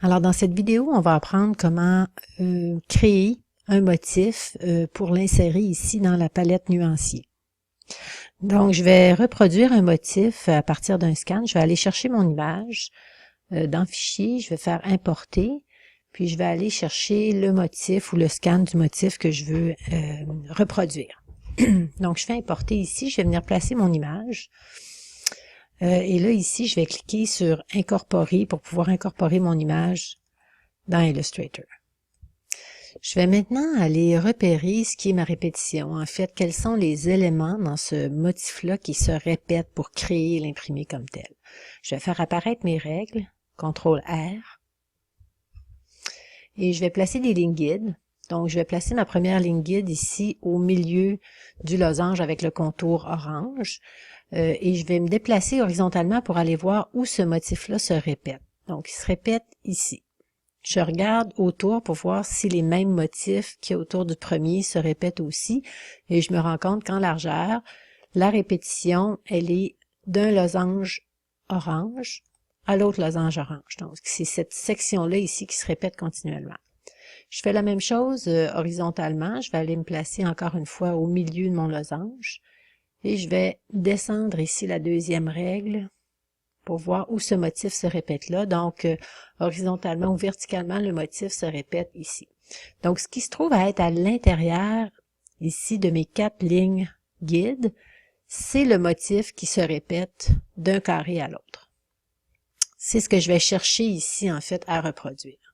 Alors dans cette vidéo, on va apprendre comment créer un motif pour l'insérer ici dans la palette nuancier. Donc je vais reproduire un motif à partir d'un scan. Je vais aller chercher mon image dans Fichier, je vais faire importer, puis je vais aller chercher le motif ou le scan du motif que je veux reproduire. Donc je fais importer ici, je vais venir placer mon image. Et là, ici, je vais cliquer sur « Incorporer » pour pouvoir incorporer mon image dans Illustrator. Je vais maintenant aller repérer ce qui est ma répétition. En fait, quels sont les éléments dans ce motif-là qui se répètent pour créer l'imprimé comme tel. Je vais faire apparaître mes règles, CTRL-R, et je vais placer des lignes guides. Donc, je vais placer ma première ligne guide ici au milieu du losange avec le contour orange. Et je vais me déplacer horizontalement pour aller voir où ce motif-là se répète. Donc, il se répète ici. Je regarde autour pour voir si les mêmes motifs qu'il y a autour du premier se répètent aussi. Et je me rends compte qu'en largeur, la répétition, elle est d'un losange orange à l'autre losange orange. Donc, c'est cette section-là ici qui se répète continuellement. Je fais la même chose horizontalement. Je vais aller me placer encore une fois au milieu de mon losange. Et je vais descendre ici la deuxième règle pour voir où ce motif se répète là. Donc, horizontalement ou verticalement, le motif se répète ici. Donc, ce qui se trouve à être à l'intérieur ici de mes 4 lignes guides, c'est le motif qui se répète d'un carré à l'autre. C'est ce que je vais chercher ici, en fait, à reproduire.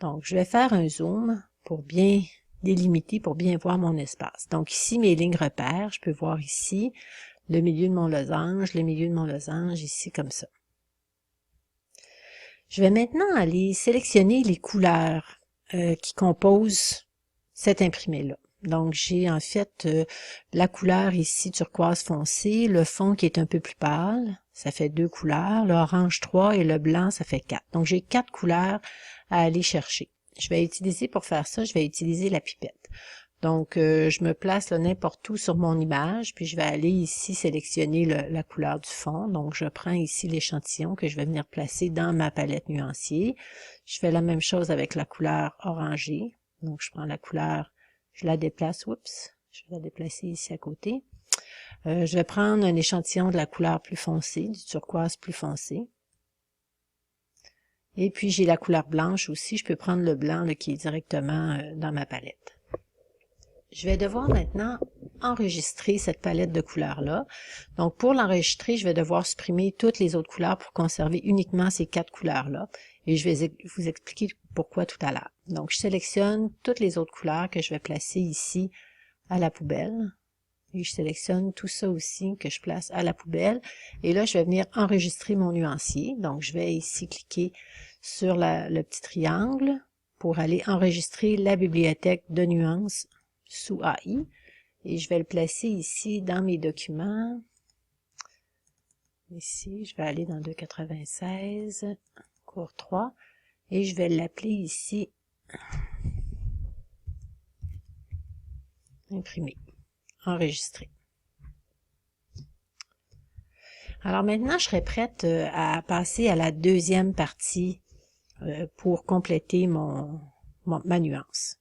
Donc, je vais faire un zoom pour bien délimiter, pour bien voir mon espace. Donc ici, mes lignes repères, je peux voir ici le milieu de mon losange, le milieu de mon losange, ici comme ça. Je vais maintenant aller sélectionner les couleurs qui composent cet imprimé-là. Donc j'ai en fait la couleur ici turquoise foncé, le fond qui est un peu plus pâle, ça fait 2 couleurs, l'orange 3 et le blanc ça fait 4. Donc j'ai 4 couleurs à aller chercher. Je vais utiliser, pour faire ça, je vais utiliser la pipette. Donc, je me place là n'importe où sur mon image, puis je vais aller ici sélectionner la couleur du fond. Donc, je prends ici l'échantillon que je vais venir placer dans ma palette nuancier. Je fais la même chose avec la couleur orangée. Donc, je prends la couleur, je la déplace, oups, je vais la déplacer ici à côté. Je vais prendre un échantillon de la couleur plus foncée, du turquoise plus foncé. Et puis, j'ai la couleur blanche aussi. Je peux prendre le blanc là, qui est directement dans ma palette. Je vais devoir maintenant enregistrer cette palette de couleurs-là. Donc, pour l'enregistrer, je vais devoir supprimer toutes les autres couleurs pour conserver uniquement ces 4 couleurs-là. Et je vais vous expliquer pourquoi tout à l'heure. Donc, je sélectionne toutes les autres couleurs que je vais placer ici à la poubelle. Et je sélectionne tout ça aussi que je place à la poubelle. Et là, je vais venir enregistrer mon nuancier. Donc, je vais ici cliquer sur le petit triangle pour aller enregistrer la bibliothèque de nuances sous AI. Et je vais le placer ici dans mes documents. Ici, je vais aller dans 296, cours 3. Et je vais l'appeler ici imprimer. Enregistrer. Alors maintenant, je serai prête à passer à la deuxième partie pour compléter ma nuance.